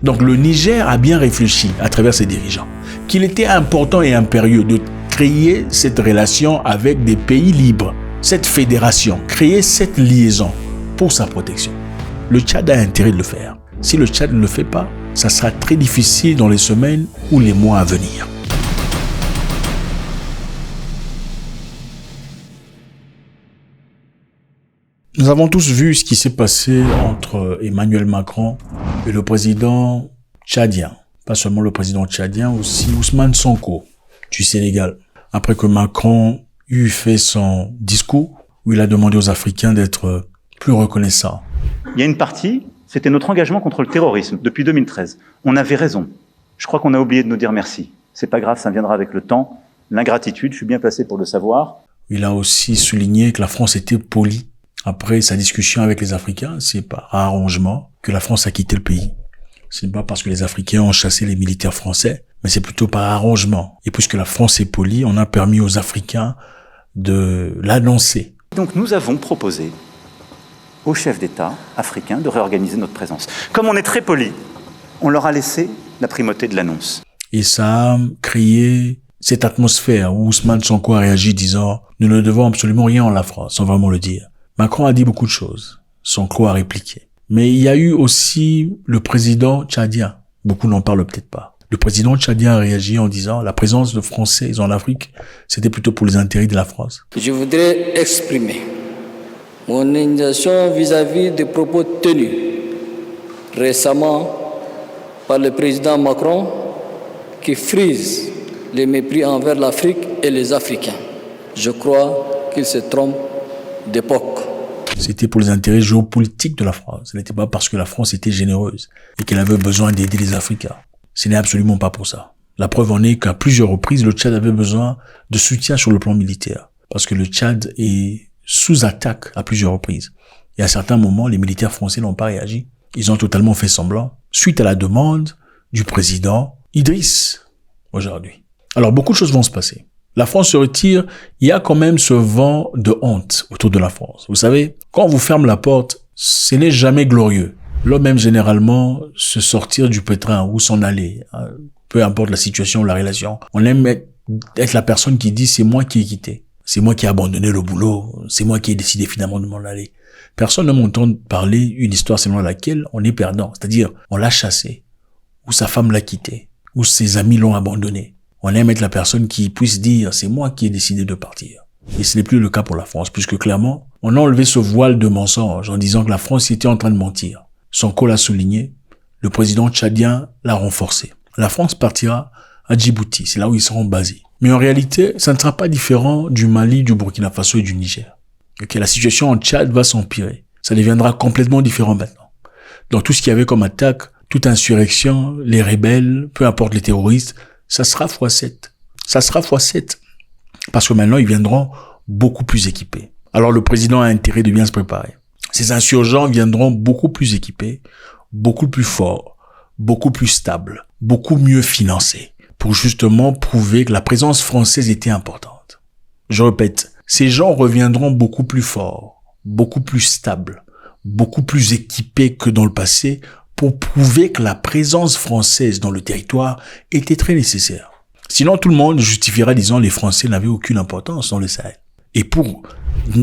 Donc le Niger a bien réfléchi à travers ses dirigeants qu'il était important et impérieux de créer cette relation avec des pays libres, cette fédération, créer cette liaison pour sa protection. Le Tchad a intérêt de le faire. Si le Tchad ne le fait pas, ça sera très difficile dans les semaines ou les mois à venir. Nous avons tous vu ce qui s'est passé entre Emmanuel Macron et le président tchadien. Pas seulement le président tchadien, aussi Ousmane Sonko du Sénégal. Après que Macron eut fait son discours où il a demandé aux Africains d'être plus reconnaissants. Il y a une partie, c'était notre engagement contre le terrorisme depuis 2013. On avait raison. Je crois qu'on a oublié de nous dire merci. C'est pas grave, ça viendra avec le temps. L'ingratitude, je suis bien placé pour le savoir. Il a aussi souligné que la France était polie. Après sa discussion avec les Africains, c'est par arrangement que la France a quitté le pays. Ce n'est pas parce que les Africains ont chassé les militaires français, mais c'est plutôt par arrangement. Et puisque la France est polie, on a permis aux Africains de l'annoncer. Donc nous avons proposé aux chefs d'État africains de réorganiser notre présence. Comme on est très poli, on leur a laissé la primauté de l'annonce. Et ça a créé cette atmosphère où Ousmane Sonko a réagi disant « Nous ne devons absolument rien à la France », sans vraiment le dire. Macron a dit beaucoup de choses. Sonko a répliqué. Mais il y a eu aussi le président tchadien. Beaucoup n'en parlent peut-être pas. Le président tchadien a réagi en disant la présence de Français en Afrique, c'était plutôt pour les intérêts de la France. Je voudrais exprimer mon indignation vis-à-vis des propos tenus récemment par le président Macron qui frise les mépris envers l'Afrique et les Africains. Je crois qu'il se trompe d'époque. C'était pour les intérêts géopolitiques de la France. Ce n'était pas parce que la France était généreuse et qu'elle avait besoin d'aider les Africains. Ce n'est absolument pas pour ça. La preuve en est qu'à plusieurs reprises, le Tchad avait besoin de soutien sur le plan militaire. Parce que le Tchad est sous attaque à plusieurs reprises. Et à certains moments, les militaires français n'ont pas réagi. Ils ont totalement fait semblant, suite à la demande du président Idriss, aujourd'hui. Alors, beaucoup de choses vont se passer. La France se retire, il y a quand même ce vent de honte autour de la France. Vous savez, quand on vous ferme la porte, ce n'est jamais glorieux. L'homme aime généralement se sortir du pétrin ou s'en aller, peu importe la situation ou la relation. On aime être la personne qui dit « c'est moi qui ai quitté, c'est moi qui ai abandonné le boulot, c'est moi qui ai décidé finalement de m'en aller ». Personne ne m'entend parler une histoire selon laquelle on est perdant, c'est-à-dire on l'a chassé, ou sa femme l'a quitté, ou ses amis l'ont abandonné. On aime être la personne qui puisse dire « c'est moi qui ai décidé de partir ». Et ce n'est plus le cas pour la France, puisque clairement, on a enlevé ce voile de mensonge en disant que la France était en train de mentir. Sonko l'a souligné, le président tchadien l'a renforcé. La France partira à Djibouti, c'est là où ils seront basés. Mais en réalité, ça ne sera pas différent du Mali, du Burkina Faso et du Niger. Okay, la situation en Tchad va s'empirer. Ça deviendra complètement différent maintenant. Dans tout ce qu'il y avait comme attaque, toute insurrection, les rebelles, peu importe les terroristes, ça sera x7. Ça sera x7. Parce que maintenant, ils viendront beaucoup plus équipés. Alors, le président a intérêt de bien se préparer. Ces insurgents viendront beaucoup plus équipés, beaucoup plus forts, beaucoup plus stables, beaucoup mieux financés, pour justement prouver que la présence française était importante. Je répète, ces gens reviendront beaucoup plus forts, beaucoup plus stables, beaucoup plus équipés que dans le passé, pour prouver que la présence française dans le territoire était très nécessaire. Sinon, tout le monde justifiera disant les Français n'avaient aucune importance dans le Sahel. Et pour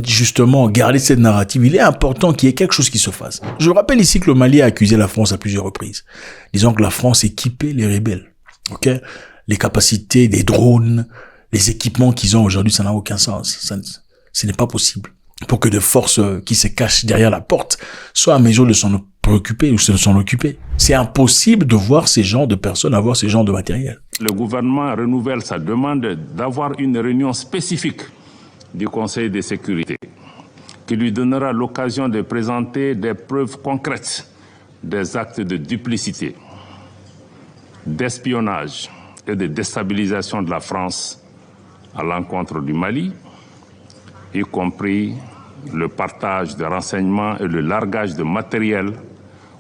justement garder cette narrative, il est important qu'il y ait quelque chose qui se fasse. Je rappelle ici que le Mali a accusé la France à plusieurs reprises, disant que la France équipait les rebelles. Ok, les capacités des drones, les équipements qu'ils ont aujourd'hui, ça n'a aucun sens. Ce n'est pas possible. Pour que des forces qui se cachent derrière la porte soient à mesure de s'en préoccuper ou de s'en occuper. C'est impossible de voir ces genres de personnes avoir ces genres de matériel. Le gouvernement renouvelle sa demande d'avoir une réunion spécifique du Conseil de sécurité qui lui donnera l'occasion de présenter des preuves concrètes des actes de duplicité, d'espionnage et de déstabilisation de la France à l'encontre du Mali, y compris le partage de renseignements et le largage de matériel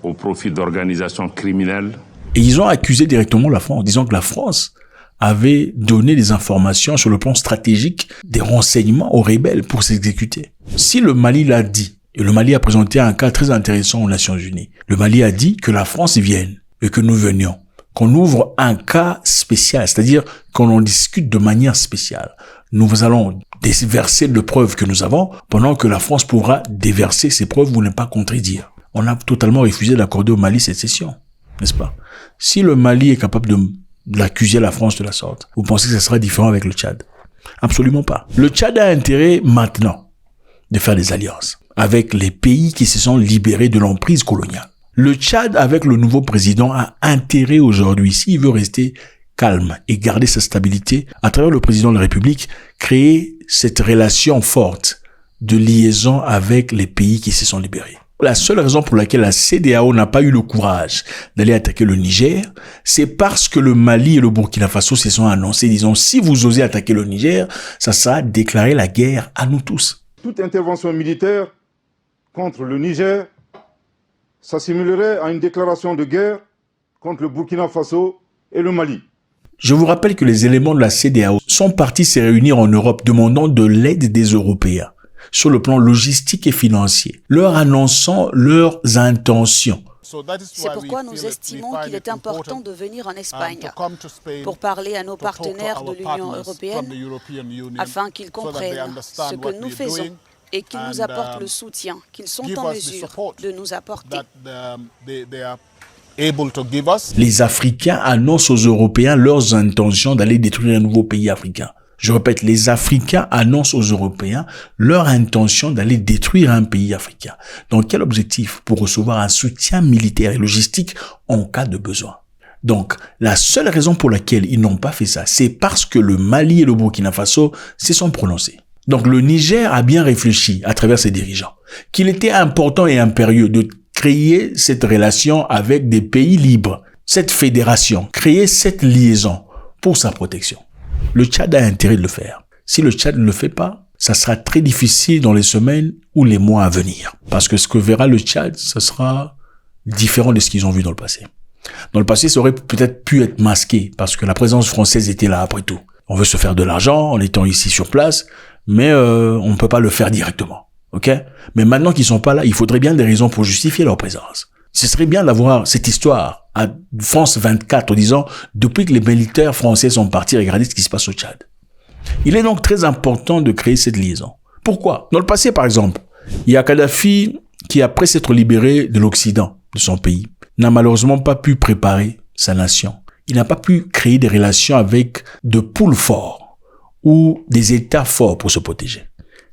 au profit d'organisations criminelles. Et ils ont accusé directement la France, disant que la France avait donné des informations sur le plan stratégique, des renseignements aux rebelles pour s'exécuter. Si le Mali l'a dit, et le Mali a présenté un cas très intéressant aux Nations Unies, le Mali a dit que la France vienne et que nous venions, qu'on ouvre un cas spécial, c'est-à-dire qu'on en discute de manière spéciale. Nous allons déverser les preuves que nous avons pendant que la France pourra déverser ses preuves ou ne pas contredire. On a totalement refusé d'accorder au Mali cette cession, n'est-ce pas? Si le Mali est capable d'accuser la France de la sorte, vous pensez que ça sera différent avec le Tchad? Absolument pas. Le Tchad a intérêt maintenant de faire des alliances avec les pays qui se sont libérés de l'emprise coloniale. Le Tchad, avec le nouveau président, a intérêt aujourd'hui, s'il veut rester calme et garder sa stabilité, à travers le président de la République, créer cette relation forte de liaison avec les pays qui se sont libérés. La seule raison pour laquelle la CEDEAO n'a pas eu le courage d'aller attaquer le Niger, c'est parce que le Mali et le Burkina Faso se sont annoncés, disons, si vous osez attaquer le Niger, ça sera déclarer la guerre à nous tous. Toute intervention militaire contre le Niger s'assimilerait à une déclaration de guerre contre le Burkina Faso et le Mali. Je vous rappelle que les éléments de la CEDEAO sont partis se réunir en Europe demandant de l'aide des Européens sur le plan logistique et financier, leur annonçant leurs intentions. C'est pourquoi nous estimons qu'il est important de venir en Espagne pour parler à nos partenaires de l'Union européenne afin qu'ils comprennent ce que nous faisons et qu'ils nous apportent le soutien qu'ils sont en mesure de nous apporter. Les Africains annoncent aux Européens leurs intentions d'aller détruire un nouveau pays africain. Je répète, les Africains annoncent aux Européens leur intention d'aller détruire un pays africain. Donc, quel objectif? Pour recevoir un soutien militaire et logistique en cas de besoin. Donc, la seule raison pour laquelle ils n'ont pas fait ça, c'est parce que le Mali et le Burkina Faso se sont prononcés. Donc, le Niger a bien réfléchi à travers ses dirigeants qu'il était important et impérieux de créer cette relation avec des pays libres, cette fédération, créer cette liaison pour sa protection. Le Tchad a intérêt de le faire. Si le Tchad ne le fait pas, ça sera très difficile dans les semaines ou les mois à venir. Parce que ce que verra le Tchad, ça sera différent de ce qu'ils ont vu dans le passé. Dans le passé, ça aurait peut-être pu être masqué parce que la présence française était là après tout. On veut se faire de l'argent en étant ici sur place, mais on ne peut pas le faire directement. Ok? Mais maintenant qu'ils sont pas là, il faudrait bien des raisons pour justifier leur présence. Ce serait bien d'avoir cette histoire à France 24 en disant depuis que les militaires français sont partis, regardez ce qui se passe au Tchad. Il est donc très important de créer cette liaison. Pourquoi? Dans le passé, par exemple, il y a Kadhafi qui, après s'être libéré de l'Occident, de son pays, n'a malheureusement pas pu préparer sa nation. Il n'a pas pu créer des relations avec de pôles forts ou des États forts pour se protéger.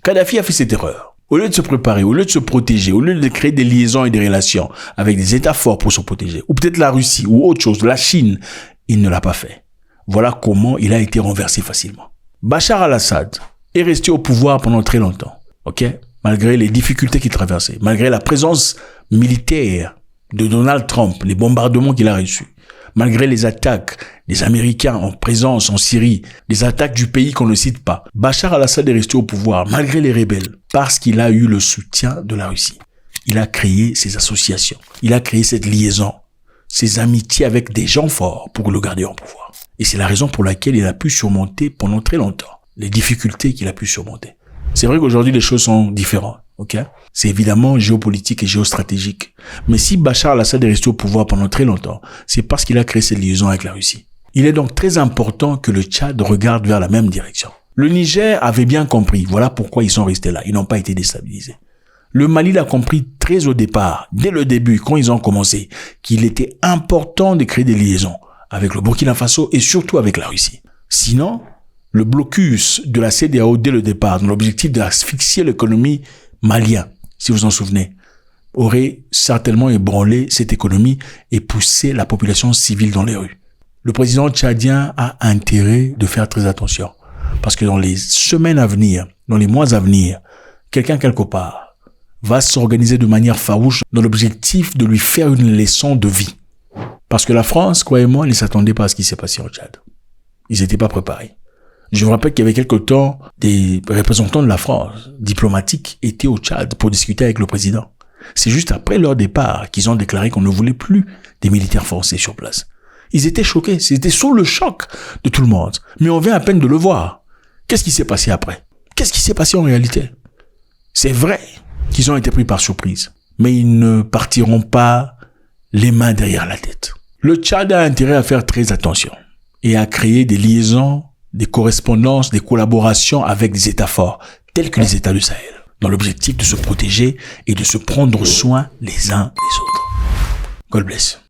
Kadhafi a fait cette erreur. Au lieu de se préparer, au lieu de se protéger, au lieu de créer des liaisons et des relations avec des États forts pour se protéger, ou peut-être la Russie, ou autre chose, la Chine, il ne l'a pas fait. Voilà comment il a été renversé facilement. Bachar al-Assad est resté au pouvoir pendant très longtemps, ok? Malgré les difficultés qu'il traversait, malgré la présence militaire de Donald Trump, les bombardements qu'il a reçus, malgré les attaques des Américains en présence en Syrie, les attaques du pays qu'on ne cite pas. Bachar al-Assad est resté au pouvoir malgré les rebelles parce qu'il a eu le soutien de la Russie. Il a créé ces associations, il a créé cette liaison, ces amitiés avec des gens forts pour le garder en pouvoir. Et c'est la raison pour laquelle il a pu surmonter pendant très longtemps les difficultés qu'il a pu surmonter. C'est vrai qu'aujourd'hui les choses sont différentes. Ok, c'est évidemment géopolitique et géostratégique. Mais si Bachar al-Assad est resté au pouvoir pendant très longtemps, c'est parce qu'il a créé cette liaison avec la Russie. Il est donc très important que le Tchad regarde vers la même direction. Le Niger avait bien compris, voilà pourquoi ils sont restés là, ils n'ont pas été déstabilisés. Le Mali l'a compris très au départ, dès le début, quand ils ont commencé, qu'il était important de créer des liaisons avec le Burkina Faso et surtout avec la Russie. Sinon, le blocus de la CEDEAO dès le départ, dans l'objectif d'asphyxier l'économie malien, si vous en souvenez, aurait certainement ébranlé cette économie et poussé la population civile dans les rues. Le président tchadien a intérêt de faire très attention parce que dans les semaines à venir, dans les mois à venir, quelqu'un quelque part va s'organiser de manière farouche dans l'objectif de lui faire une leçon de vie. Parce que la France, croyez-moi, ne s'attendait pas à ce qui s'est passé au Tchad. Ils n'étaient pas préparés. Je vous rappelle qu'il y avait quelque temps, des représentants de la France, diplomatiques, étaient au Tchad pour discuter avec le président. C'est juste après leur départ qu'ils ont déclaré qu'on ne voulait plus des militaires français sur place. Ils étaient choqués, c'était sous le choc de tout le monde. Mais on vient à peine de le voir. Qu'est-ce qui s'est passé après? Qu'est-ce qui s'est passé en réalité? C'est vrai qu'ils ont été pris par surprise, mais ils ne partiront pas les mains derrière la tête. Le Tchad a intérêt à faire très attention et à créer des liaisons, des correspondances, des collaborations avec des États forts, tels que les États du Sahel, dans l'objectif de se protéger et de se prendre soin les uns des autres. God bless.